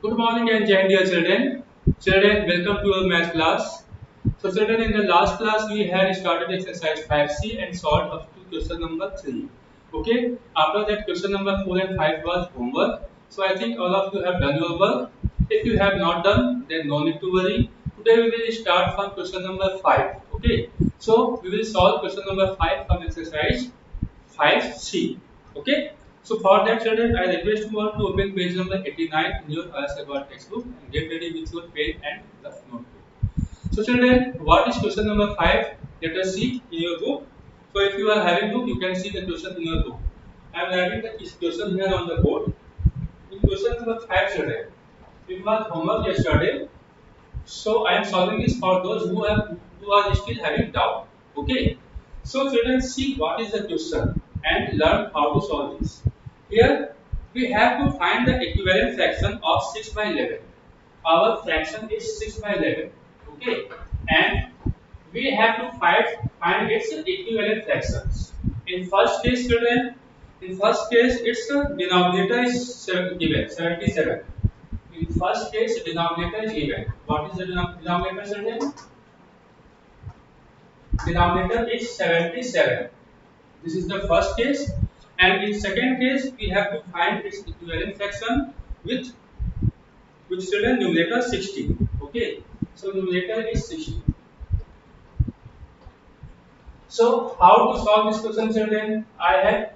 Good morning and Jai dear children. Children, welcome to our math class. So children, in the last class we had started exercise 5C and solved up to question number 3. Okay, after that question number 4 and 5 was homework. So I think all of you have done your work. If you have not done, then no need to worry. Today we will start from question number 5. Okay, so we will solve question number 5 from exercise 5C. Okay. So for that children, I request you all to open page number 89 in your Algebra textbook and get ready with your pen and the notebook. So children, what is question number 5? Let us see in your book. So if you are having book, you can see the question in your book. I am writing the question here on the board. In question number 5 children, it was homework yesterday. So I am solving this for those who are still having doubt. Okay. So children, see what is the question and learn how to solve this. Here we have to find the equivalent fraction of 6 by 11. Our fraction is 6 by 11. Okay. And we have to find its equivalent fractions. In first case children, in first case its denominator is given 77. In first case, denominator is given. What is the denominator, children? Denominator is 77. This is the first case. And in second case, we have to find its equivalent fraction with children numerator 60. Okay. So numerator is 60. So how to solve this question, children? I have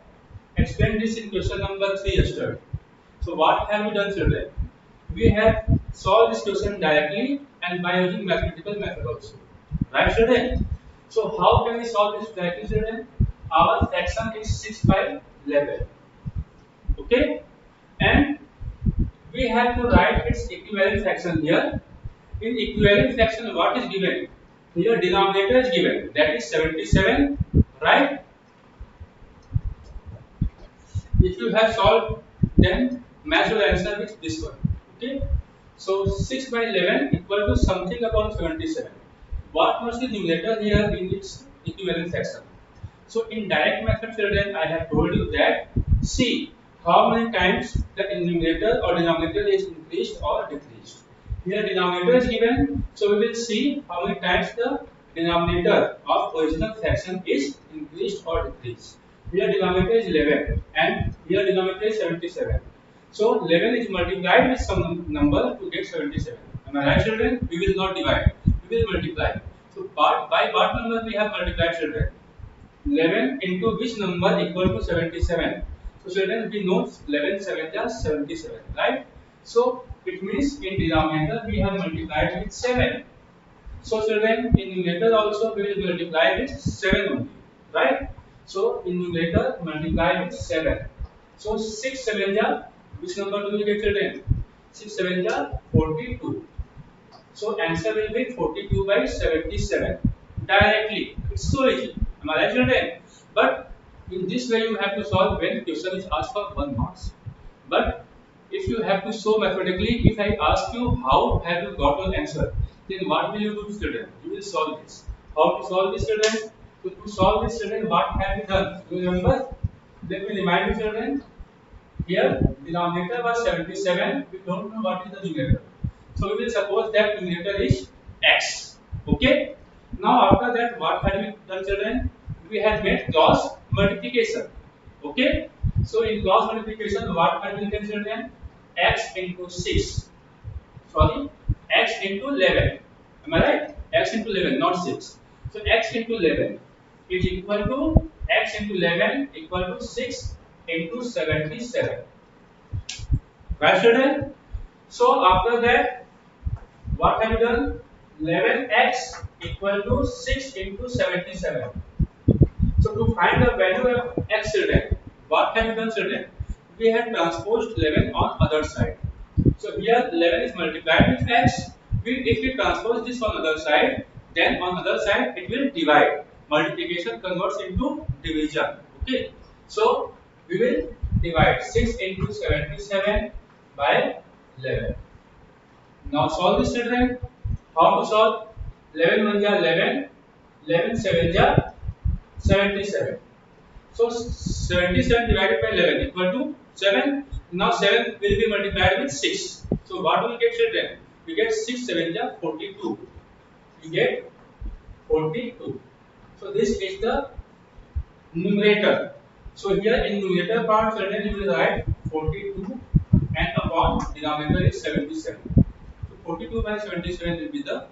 explained this in question number 3 yesterday. So what have we done, children? We have solved this question directly and by using mathematical method also. Right, children? So how can we solve this directly, children? Our fraction is 6 by 11. Okay? And we have to write its equivalent fraction here. In equivalent fraction, what is given? Here denominator is given. That is 77. Right? If you have solved, then match your answer with this one. Okay? So 6 by 11 equal to something upon 77. What must be numerator here in its equivalent fraction? So in direct method, children, I have told you that see how many times the numerator or denominator is increased or decreased. Here denominator is given, so we will see how many times the denominator of original fraction is increased or decreased. Here denominator is 11 and here denominator is 77. So 11 is multiplied with some number to get 77. Am I right, children? We will not divide. We will multiply. So by what number we have multiplied, children? 11 into which number equal to 77? So children, we know 11 7 is 77, right? So it means in denominator we have multiplied with 7. So children, in numerator also we will multiply with 7 only, right? So in numerator multiply with 7. So 6 7 ja, which number do we get, children? 6 7 ja 42. So answer will be 42 by 77. Directly, it's so easy. Am I right, children? But in this way you have to solve when question is asked for 1 marks. But if you have to show mathematically, if I ask you how have you got your answer, then what will you do, children? You will solve this. How to solve this, children? To solve this, children, what have you done? Do you remember? Let me remind you, children. Here, denominator was 77. We don't know what is the numerator. So we will suppose that numerator is x. Okay. Now after that, what had we done, children? We had made cross multiplication. Okay. So in cross multiplication, what had we done, children? X into 6. Sorry, x into 11. Am I right? X into 11, not 6. So x into 11 is equal to x into 11 equal to 6 into 77. Right, children? So after that, what have you done? 11x equal to 6 into 77. So to find the value of x, children, what have you done, children? We have transposed 11 on other side. So here 11 is multiplied with x. If we transpose this on other side, then on other side it will divide. Multiplication converts into division. Okay. So we will divide 6 into 77 by 11. Now solve this, children. How to solve? 11 1 ja 11, 11 7 ja 77. So 77 divided by 11 equal to 7. Now 7 will be multiplied with 6. So what do we get children? We get 6 7 ja 42. We get 42. So this is the numerator. So here in numerator part children you will write 42 and upon denominator is 77. So 42 by 77 will be the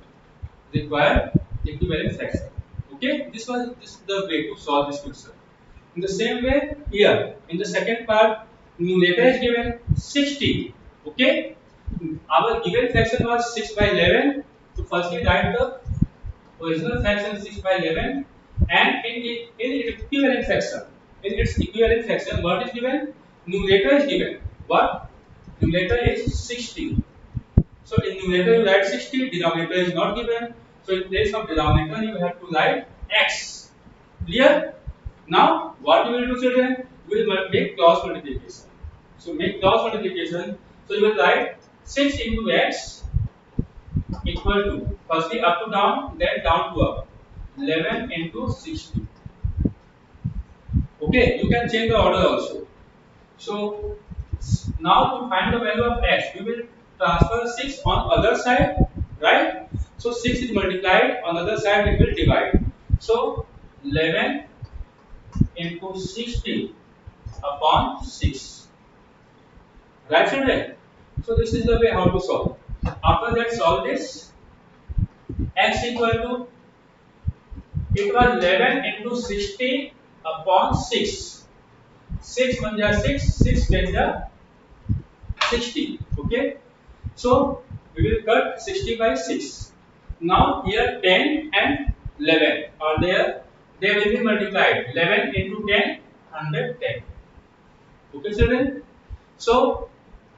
required equivalent fraction. Okay, this is the way to solve this question. In the same way, here in the second part, numerator is given 60. Okay, our given fraction was 6 by 11. So firstly write the original fraction 6 by 11, and in its equivalent fraction. In its equivalent fraction, what is given? Numerator is given. What? Numerator is 60. So in numerator you write 60, denominator is not given. So in place of denominator you have to write x. Clear? Now what you will do children? You will make cross multiplication. So make cross multiplication. So you will write 6 into x equal to, firstly up to down, then down to up. 11 into 60. Okay, you can change the order also. So now to find the value of x, we will transfer 6 on other side, right? So 6 is multiplied, on other side we will divide. So 11 into 60 upon 6. Right children? So this is the way how to solve. After that solve this, x equal to, it was 11 into 60 upon 6. 6 1 ja 6, 6 10 ja 60. Okay, so we will cut 60 by 6. Now here 10 and 11 are there. They will be multiplied. 11 into 10, 110. Okay children, so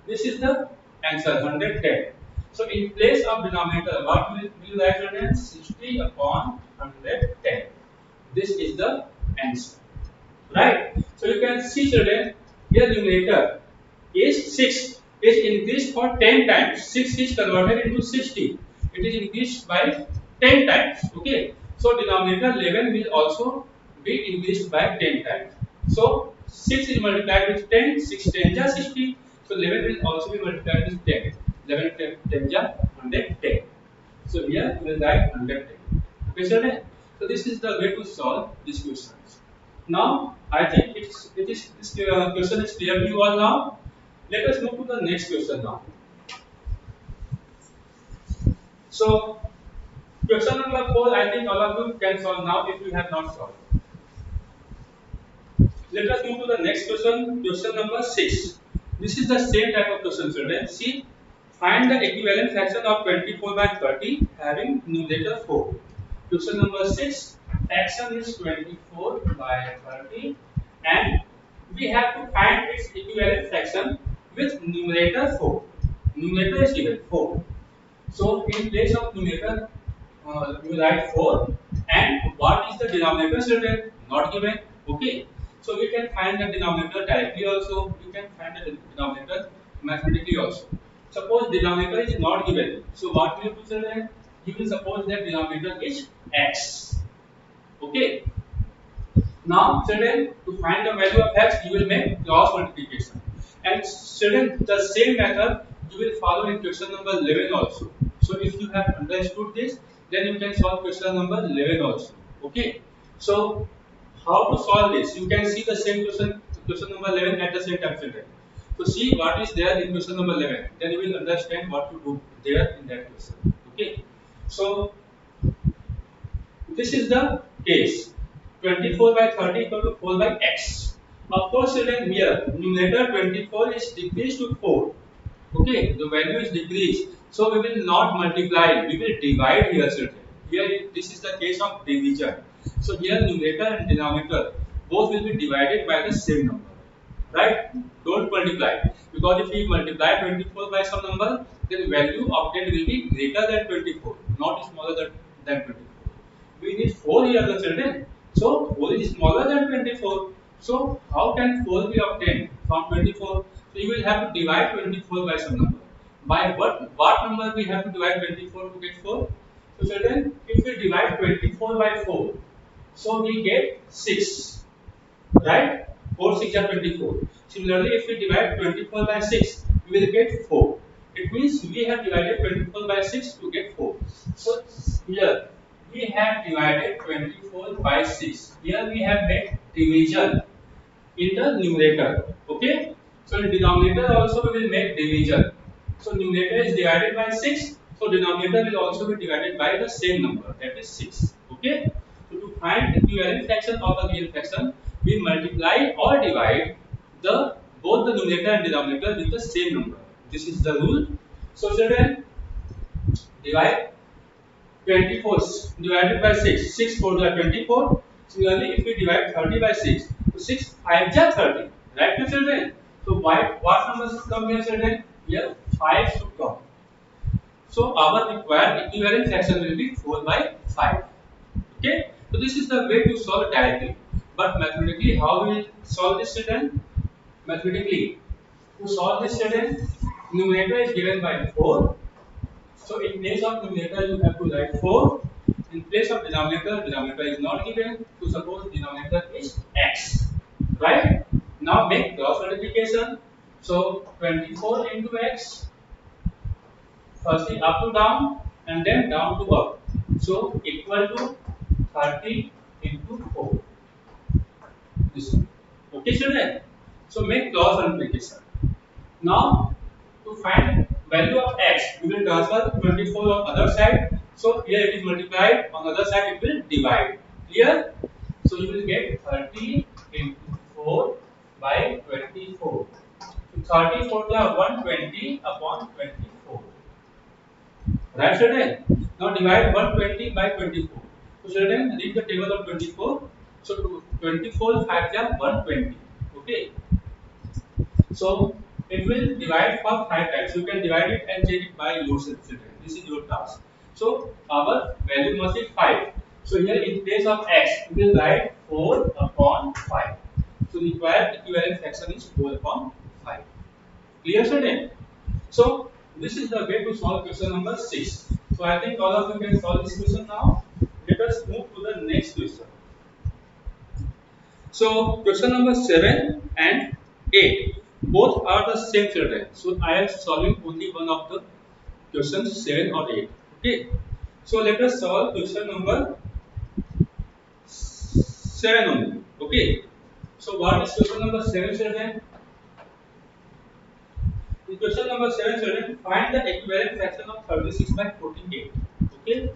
this is the answer, 110. So in place of denominator, what will you write children? 60 upon 110. This is the answer, right? So you can see children, here numerator is 6 is increased for 10 times. 6 is converted into 60. It is increased by 10 times. Okay, so denominator 11 will also be increased by 10 times. So 6 is multiplied with 10, 6 10 ja 60. So 11 will also be multiplied with 10. 11 10 ja 110. So here we will write 110. Okay, so this is the way to solve these questions. Now I think this question is clear to you all now. Let us move to the next question now. So question number 4, I think all of you can solve now if you have not solved. Let us move to the next question, question number 6. This is the same type of question children. See, find the equivalent fraction of 24 by 30 having numerator 4. Question number 6, fraction is 24 by 30 and we have to find its equivalent fraction with numerator 4. Numerator is given 4. So in place of numerator, you write 4 and what is the denominator children? Not given. Okay. So we can find the denominator directly also. You can find the denominator mathematically also. Suppose denominator is not given. So what we will do children? You will suppose that denominator is x. Okay. Now children, to find the value of x, you will make cross multiplication. And children, the same method you will follow in question number 11 also. So if you have understood this, then you can solve question number 11 also. Okay. So how to solve this? You can see the same question number 11 at the same time children. So see what is there in question number 11. Then you will understand what to do there in that question. Okay. So this is the case. 24 by 30 equal to 4 by x. Of course children, here numerator 24 is decreased to 4. Okay, the value is decreased. So we will not multiply, we will divide here children. Here this is the case of division. So here numerator and denominator both will be divided by the same number. Right? Don't multiply. Because if we multiply 24 by some number, then value obtained will be greater than 24, not smaller than 24. We need 4 here the children. So 4 is smaller than 24. So how can 4 be obtained from 24? So you will have to divide 24 by some number. By what number we have to divide 24 to get 4? So children, if we divide 24 by 4, so we get 6. Right? 4 6 are 24. Similarly, if we divide 24 by 6, we will get 4. It means we have divided 24 by 6 to get 4. So here we have divided 24 by 6. Here we have made division in the numerator. Okay. So in denominator also we will make division. So numerator is divided by 6. So denominator will also be divided by the same number, that is 6. Okay. So to find equivalent fraction of a real fraction, we multiply or divide the both the numerator and denominator with the same number. This is the rule. So children, divide 24 divided by 6. 6 4 are 24. Similarly, if we divide 30 by 6, so 6 5 are 30. Right, my children? So what numbers should come here, children? Here 5 should come. So our required equivalent fraction will be 4 by 5. Okay. So this is the way to solve directly. But mathematically, how we will solve this, children? Mathematically, to solve this, children, numerator is given by 4. So in place of numerator you have to write 4. In place of denominator is not given. So suppose denominator is x. Right? Now make cross multiplication. So 24 into x. Firstly up to down and then down to up. So equal to 30 into 4. This one. Okay, children? So make cross multiplication. Now to find value of x, we will transfer 24 on other side. So here it is multiplied, on other side it will divide. Clear? So you will get 30 into 4 by 24. So 34 is 120 upon 24. Right, children? Now divide 120 by 24. So children, read the table of 24. So 24 5 is 120. Okay. So it will divide for 5 times. You can divide it and check it by yourself, children. This is your task. So our value must be 5. So here in place of x, we will write 4 upon 5. So required equivalent fraction is 4 upon 5. Clear, children? So this is the way to solve question number 6. So I think all of you can solve this question now. Let us move to the next question. So question number 7 and 8. Both are the same, children. So I am solving only one of the questions 7 or 8. Okay. So let us solve question number 7 only. Okay. So what is question number 7, children? In question number 7, children, find the equivalent fraction of 36 by 48. Okay.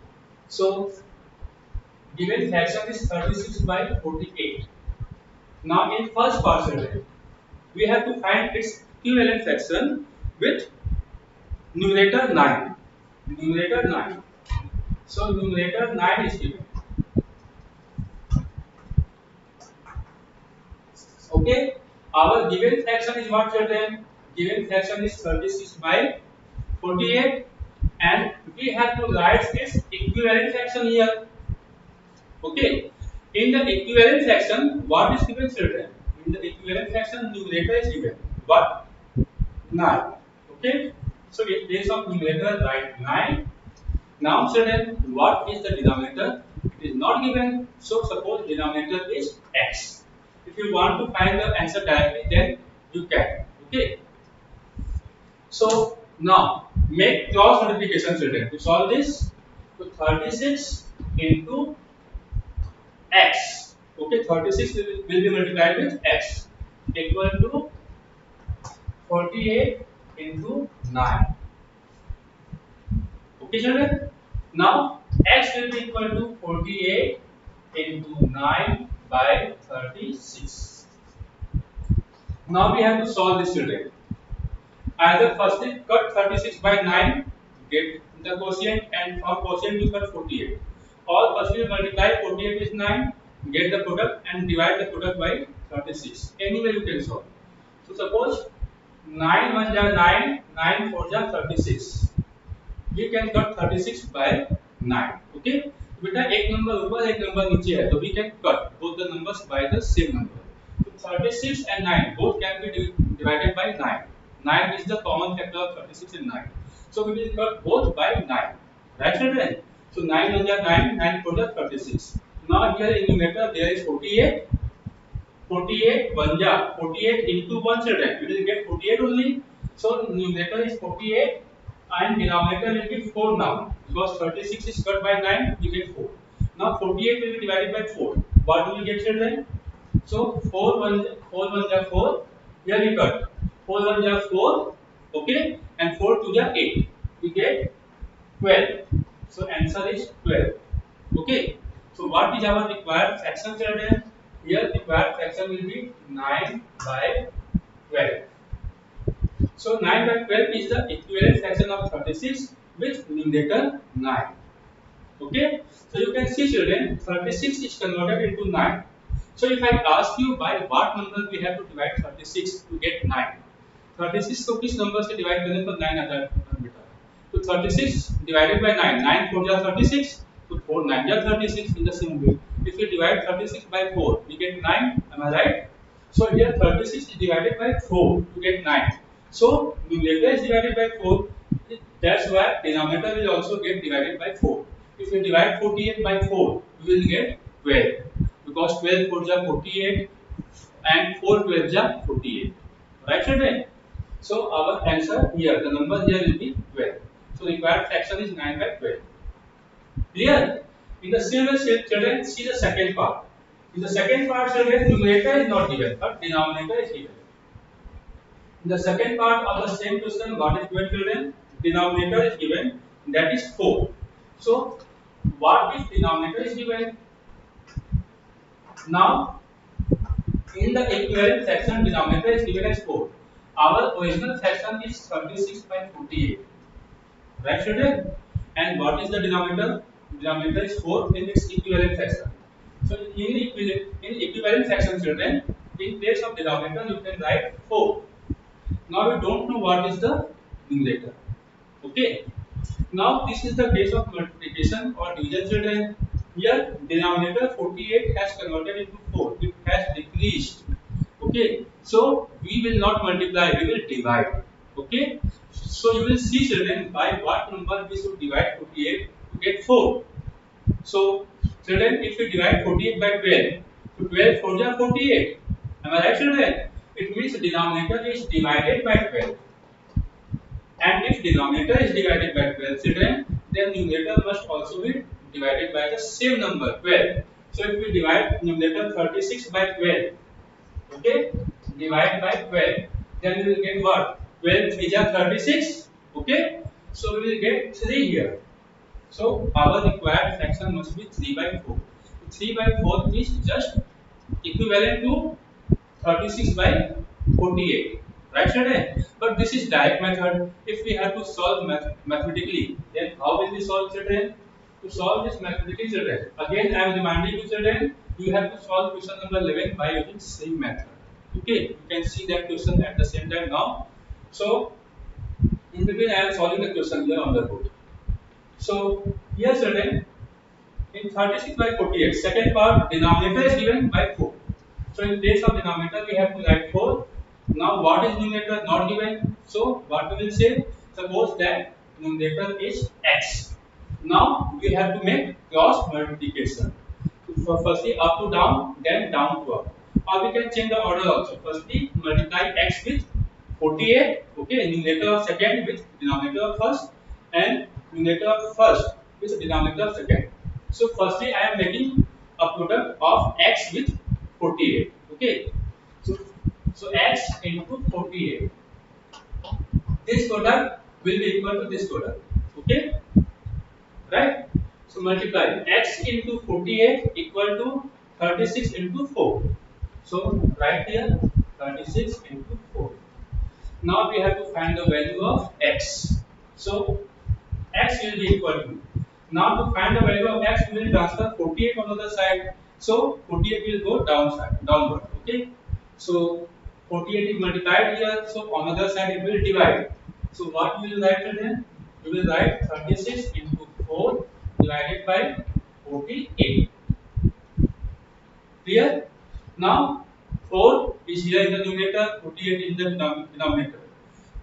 So given fraction is 36 by 48. Now in first part, children, we have to find its equivalent fraction with numerator 9. Numerator 9. So numerator 9 is given. Okay. Our given fraction is what, children? Given fraction is 36 by 48, and we have to write its equivalent fraction here. Okay. In the equivalent fraction, what is given, children? In the equivalent fraction, numerator is given. What? 9. Okay. So in place of numerator, write 9. Now, children, what is the denominator? It is not given. So suppose denominator is x. If you want to find the answer directly, then you can. Okay. So now make cross multiplication, children. To solve this, so 36 into x. Okay, 36 will be multiplied with x equal to 48 into 9. Okay, children. Now x will be equal to 48 into 9 by 36. Now we have to solve this, children. Either firstly cut 36 by 9, get the quotient, and from quotient you cut 48. Or firstly multiply 48 with 9, get the product and divide the product by 36. Anyway you can solve. So suppose 9 1 ja 9, 9 4 ja 36. We can cut 36 by 9. Okay. बेटा एक number ऊपर एक number नीचे है, तो we can cut both the numbers by the same number. So 36 and 9 both can be divided by 9. 9 is the common factor of 36 and 9. So we will cut both by 9. Right, children? So 9 1 ja 9, 9 4 ja 36. Now here in numerator there is 48. 48 1 ja 48 into 1, children. We will get 48 only. So numerator is 48 and denominator will be 4 now because 36 is cut by 9, we get 4. Now 48 will be divided by 4. What do we get children? So 4 1 are 4. Here we cut 4 1 are 4. Okay, and 4 2 are 8. We get 12. So answer is 12. Okay. So what is our required fraction children? Here required fraction will be 9 by 12. So 9 by 12 is the equivalent fraction of 36 with numerator 9. Okay. So you can see children, 36 is converted into 9. So if I ask you by what number we have to divide 36 to get 9, 36 को किस number से divide करने पर 9 आता है बेटा? तो 36 divided by 9, 9 4 जा 36, तो 4 9 जा 36 in the same way. If we divide 36 by 4, we get 9. Am I right? So here 36 is divided by 4 to get 9. So numerator is divided by 4. That's why denominator will also get divided by 4. If we divide 48 by 4, we will get 12. Because 12 4 ja 48 and 4 12 ja 48. Right children? So our answer here, the number here will be 12. So required fraction is 9 by 12. Clear? In the same way, children, see the second part. In the second part, children, numerator is not given, but denominator is given. In the second part of the same question, what is given, children? Denominator is given, that is 4. So, what if denominator is given? Now, in the equivalent fraction, denominator is given as 4. Our original fraction is 36 by 48. Right, children? And what is the denominator? Denominator is 4 in its equivalent fraction. So, in equivalent fraction, children, in place of denominator, you can write 4. Now, we don't know what is the numerator. Okay. Now, this is the case of multiplication or division, children. Here, denominator 48 has converted into 4. It has decreased. Okay. So, we will not multiply, we will divide. Okay. So, you will see, children, by what number we should divide 48 to get 4. So, children, if we divide 48 by 12, so 12 4 are 48. Am I right, children? It means the denominator is divided by 12. And if denominator is divided by 12, children, then numerator must also be divided by the same number, 12. So, if we divide numerator 36 by 12, okay, divide by 12, then we will get what? 12 3 are 36. Okay, so we will get 3 here. So, our required fraction must be 3 by 4. 3 by 4 is just equivalent to 36 by 48. Right, children? But this is direct method. If we have to solve mathematically, then how will we solve, children? To solve this mathematically, children, again I am reminding you, children, you have to solve question number 11 by using same method. Okay, you can see that question at the same time now. So, in between I am solving the question here on the board. So, here, children, in 36 by 48, second part, denominator is given by 4. So, in place of denominator, we have to write 4. Now, what is numerator not given? So, what we will say? Suppose that numerator is x. Now, we have to make cross multiplication. So, firstly up to down, then down to up. Or we can change the order also. Firstly, multiply x with 48. Okay, numerator of second with denominator of first, and numerator of first with denominator of second. So, firstly, I am making a product of x with 48. Okay. So x into 48. This product will be equal to this product. Okay. Right. So multiply x into 48 equal to 36 into 4. So right here 36 into 4. Now we have to find the value of x. So x will be equal to. Now to find the value of x, we will transfer 48 on the other side. So 48 will go downward. Okay. So 48 is multiplied here. So on the other side it will divide. So what we will write then? We will write 36 into 4 divided by 48. Clear? Now 4 is here in the numerator, 48 in the denominator.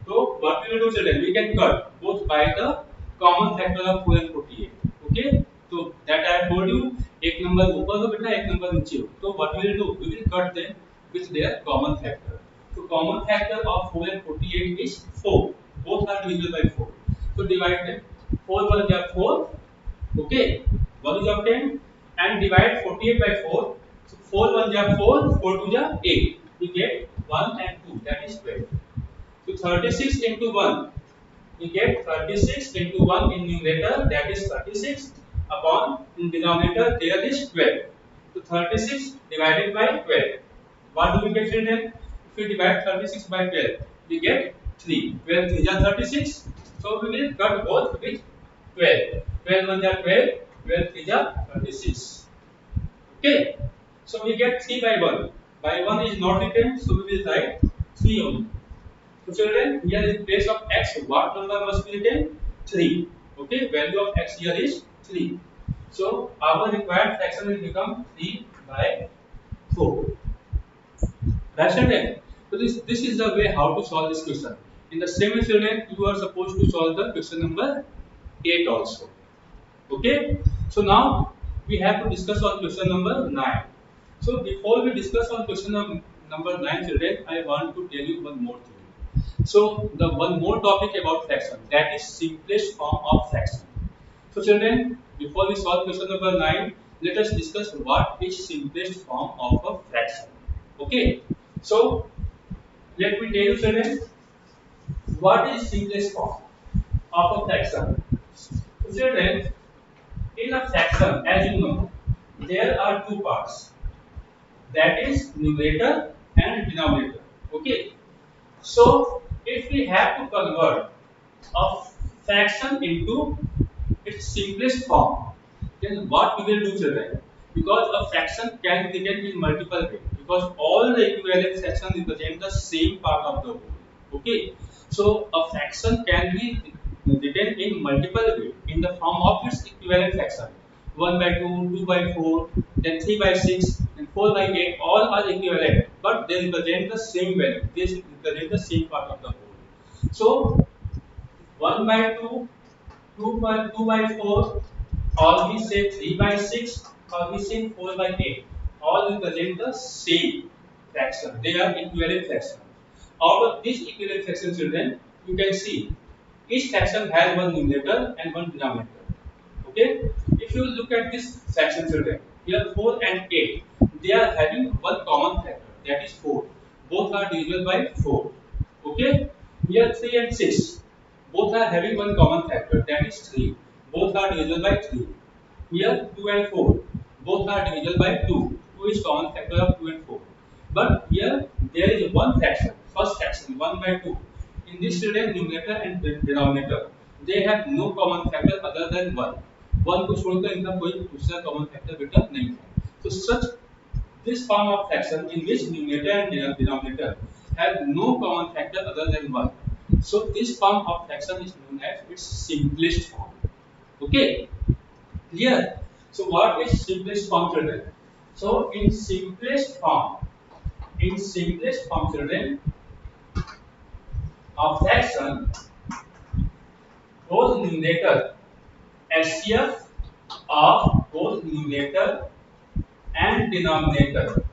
So what we will do, children? We can cut both by the common factor of 4 and 48. Okay? So that I have told you, एक number ऊपर हो बेटा, एक number नीचे हो. So what we will do? We will cut them with their common factor. So common factor of 4 and 48 is 4. Both are divisible by 4. So divide them. 4 1 is 4. Okay, 1 is obtained and divide 48 by 4. So 4 1 is 4, 4 2 is 8. We get 1 and 2, that is 12. So 36 into 1, we get 36 into 1 in numerator, that is 36, upon in denominator there is 12. So 36 divided by 12. What do we get children? If we divide 36 by 12, we get 3. 12 3 is 36. So we will cut both with 12. 12 1 is 12, 12 3 is 36. Okay. So we get 3 by 1. By 1 is not written, so we will write 3 only. So children, here in place of x, what number must be written? 3. Okay, value of x here is 3. So our required fraction will become 3 by 4. Right children? So this is the way how to solve this question. In the same way children, you are supposed to solve the question number 8 also. Okay. So now we have to discuss on question number 9. So before we discuss on question number 9 children, I want to tell you one more thing. So the one more topic about fraction, that is simplest form of fraction. So children, before we solve question number 9, let us discuss what is simplest form of a fraction. Okay. So let me tell you children, what is simplest form of a fraction. So children, in a fraction, as you know, there are two parts, that is numerator and denominator. Okay. So if we have to convert a fraction into its simplest form, then what we will do children? Because a fraction can be written in multiple ways, because all the equivalent fractions represent the same part of the whole. Okay, so a fraction can be written in multiple ways in the form of its equivalent fraction. 1 by 2, 2 by 4, then 3 by 6, and 4 by 8, all are equivalent, but they represent the same value. They represent the same part of the whole. So 1 by 2, 2 by 4, or we say 3 by 6, or we say 4 by 8. All represent the same fraction. They are equivalent fractions. Out of these equivalent fractions, children, you can see each fraction has one numerator and one denominator. Okay? If you look at this fraction, children, here 4 and 8, they are having one common factor, that is 4. Both are divisible by 4. Okay? Here 3 and 6, both are having one common factor, that is 3. Both are divisible by 3. Here 2 and 4, both are divisible by 2. 2 is common factor of 2 and 4. But here there is one fraction, first fraction 1 by 2. In this children, numerator and denominator, they have no common factor other than 1. 1 को छोड़कर इनका कोई दूसरा common factor बेटा नहीं है. So such this form of fraction in which numerator and denominator have no common factor other than 1. So this form of fraction is known as its simplest form. Okay, clear? So what is simplest form, children? So in simplest form children, of fraction, both numerator HCF of both numerator and denominator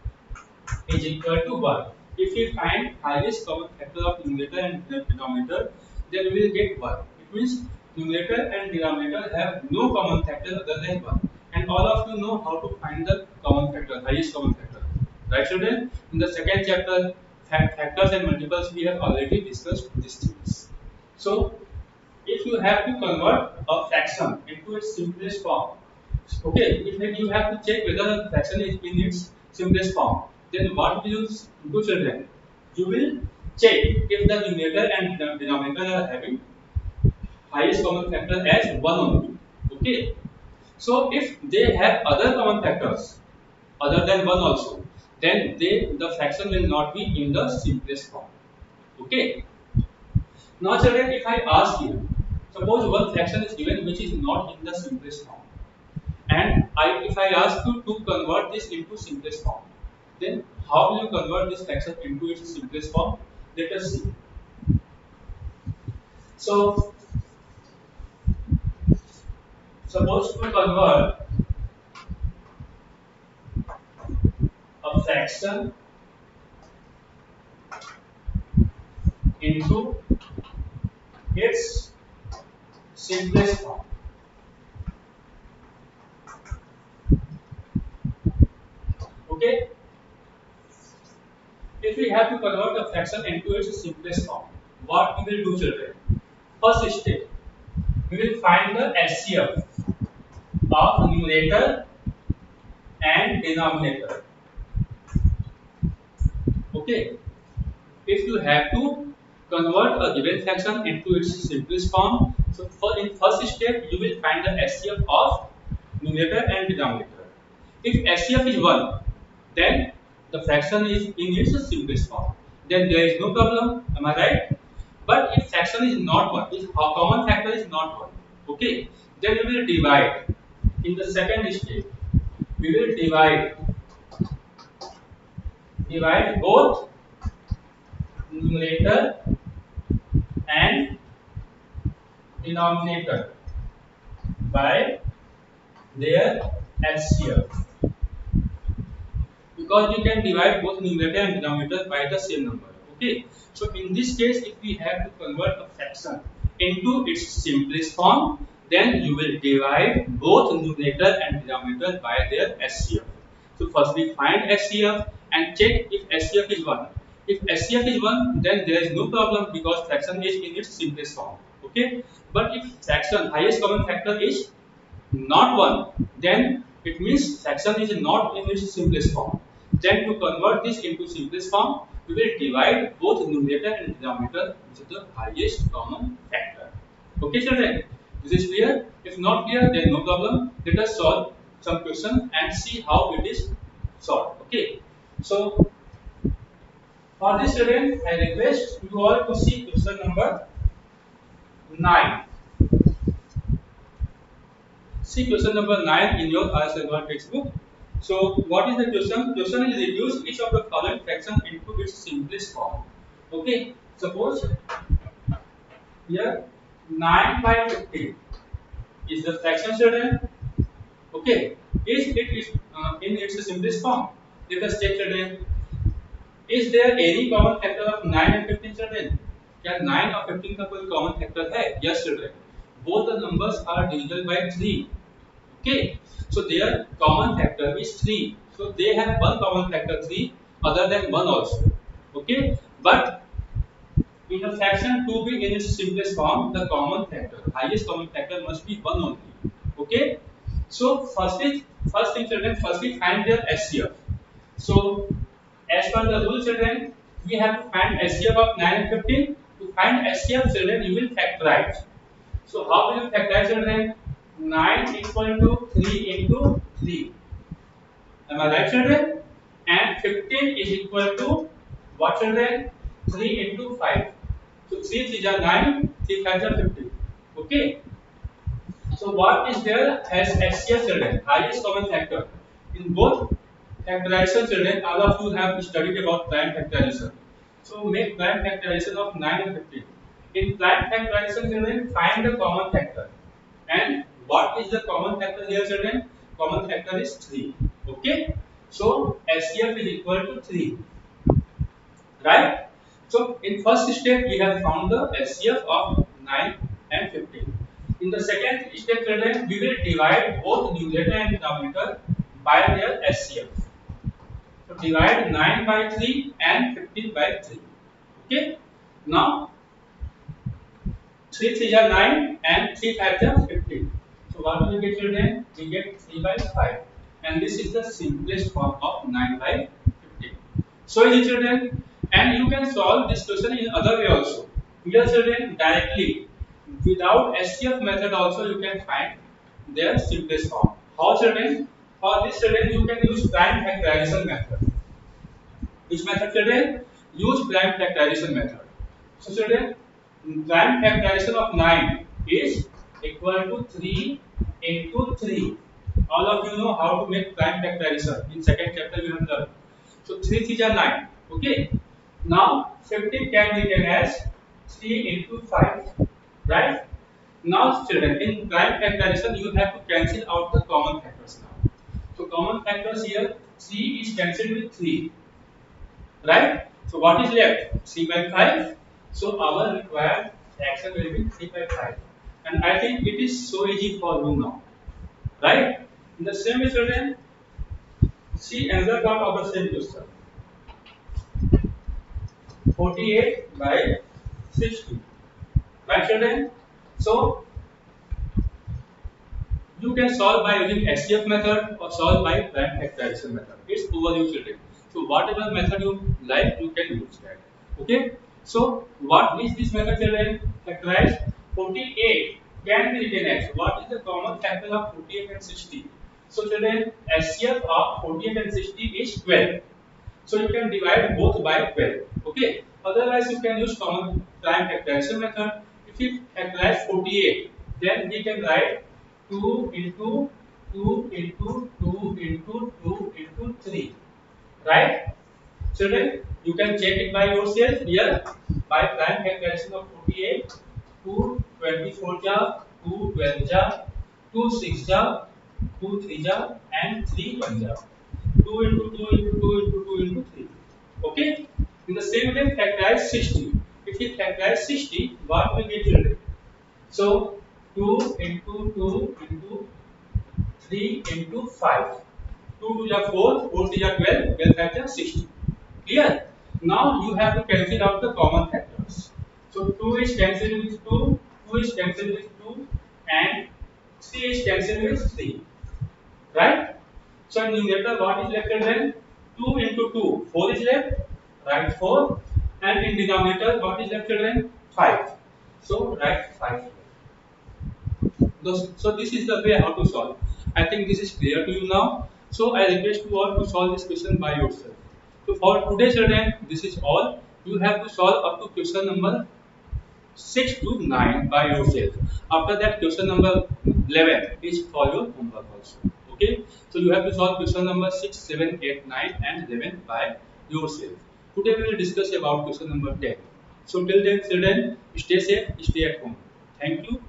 is equal to 1. If we find highest common factor of numerator and denominator, then we will get 1. It means numerator and denominator have no common factor other than 1. And all of you know how to find the common factor, highest common factor. Right children? In the second chapter, factors and multiples, we have already discussed these things. So if you have to convert a fraction into its simplest form, okay, if you have to check whether a fraction is in its simplest form, then what will you do children? You will check if the numerator and denominator are having highest common factor as 1 only. Okay, so if they have other common factors other than 1 also, then the fraction will not be in the simplest form. Okay. Now children, if I ask you, suppose one fraction is given which is not in the simplest form, and if I ask you to convert this into simplest form, then how will you convert this fraction into its simplest form? Let us see. So suppose to convert a fraction into its simplest form. Okay. If we have to convert a fraction into its simplest form, what we will do, children? First step, we will find the HCF of numerator and denominator. Okay. If you have to convert a given fraction into its simplest form, so in first step you will find the HCF of numerator and denominator. If HCF is 1, then the fraction is in its simplest form. Then there is no problem. Am I right? But if fraction is not 1, if a common factor is not 1, okay, then we will divide. In the second step, we will divide both numerator and denominator by their HCF, because we can divide both numerator and denominator by the same number. Okay, so in this case, if we have to convert a fraction into its simplest form, then you will divide both numerator and denominator by their HCF. So first we find HCF and check if HCF is 1. If HCF is 1, then there is no problem because fraction is in its simplest form. Okay, but if fraction highest common factor is not 1, then it means fraction is not in its simplest form. Then to convert this into simplest form, we will divide both numerator and denominator with the highest common factor. Okay, children, this is clear. If not clear, then no problem. Let us solve some question and see how it is solved. Okay, so for this, children, I request you all to see question number 9. See question number 9 in your RS textbook. So, what is the question? Question is reduce each of the following fraction into its simplest form. Okay, suppose here 9 by 15 is the fraction, children. Okay, is it is in its simplest form? Let us check, children. Is there any common factor of 9 and 15, children? क्या 9 और 15 का कोई common factor है? Yes, children. Both the numbers are divisible by 3. Okay, so their common factor is 3. So they have one common factor 3 other than 1 also. Okay, but in a fraction to be in its simplest form, the common factor, highest common factor must be 1 only. Okay, so first thing, children, firstly find their HCF. So as per the rule, children, we have to find HCF of 9 and 15. To find HCF, children, you will factorize. So how will you factorize, children? 9 equal to 3 into 3. Am I right, children? And 15 is equal to what, children? 3 into 5. So 3 3s are 9, 3 5s are 15. Okay. So what is there as HCF, children? Highest common factor. In both factorization, children, all of you have studied about prime factorization. So make prime factorization of 9 and 15. In prime factorization, children, find the common factor. And what is the common factor here, children? Common factor is 3. Okay. So HCF is equal to 3. Right? So in first step we have found the HCF of 9 and 15. In the second step, children, we will divide both numerator and denominator by their HCF. So divide 9 by 3 and 15 by 3. Okay. Now 3 3s are 9 and 3 5s are 15. So what do we get, children? We get 3 by 5. And this is the simplest form of 9 by 15. So is it, children? And you can solve this question in other way also. Here, children, directly without HCF method also you can find their simplest form. How, children? For this, children, you can use prime factorization method. Which method, children? Use prime factorization method. So, children, prime factorization of 9 is equal to 3 into 3. All of you know how to make prime factorization. In second chapter we have learned. So 3 3s are 9. Okay. Now 15 can be written as 3 into 5. Right? Now, children, in prime factorization you have to cancel out the common factors now. So common factors here, 3 is cancelled with 3. Right? So what is left? 3 by 5. So our required fraction will be 3 by 5. and I think it is so easy for you now, right? In the same way, children, see another part of the same question. 48 by 60. Right, children? So you can solve by using SCF method or solve by prime factorization method. It's overused, children. So whatever method you like, you can use that. Okay. So what is this method, children? Factorize 48 can be written as, what is the common factor of 48 and 60? So children, SCF of 48 and 60 is 12. So you can divide both by 12. Okay. Otherwise, you can use common prime factorization method. If you factorize 48, then we can write 2 into 2 into 2 into 2 into 3. Right? Children, you can check it by yourself here. By prime factorization of 48, 2 24 ja, 2 12 ja, 2 6 ja, 2 3 ja, and 3 1 ja. 2 into 2 into 2 into 2 into 3. Okay? In the same way, factorize 60. If we factorize 60, what will get children? So 2 into 2 into 3 into 5. 2 to the 4, 4 to the 12, 12 factor 60. Clear? Now you have to cancel out the common factors. So 2 is cancelled with 2, 2 is cancelled with 2, and 3 is cancelled with 3. Right? So in numerator, what is left then? 2 into 2, 4 is left, write 4, and in denominator, what is left then? 5. So write 5. So this is the way how to solve. I think this is clear to you now. So I request you all to solve this question by yourself. So for today's children, this is all. You have to solve up to question number 6 to 9 by yourself. After that, question number 11 is for your homework also. Okay. So you have to solve question number 6, 7, 8, 9 and 11 by yourself. Today we will discuss about question number 10. So till then, children, stay safe, stay at home. Thank you.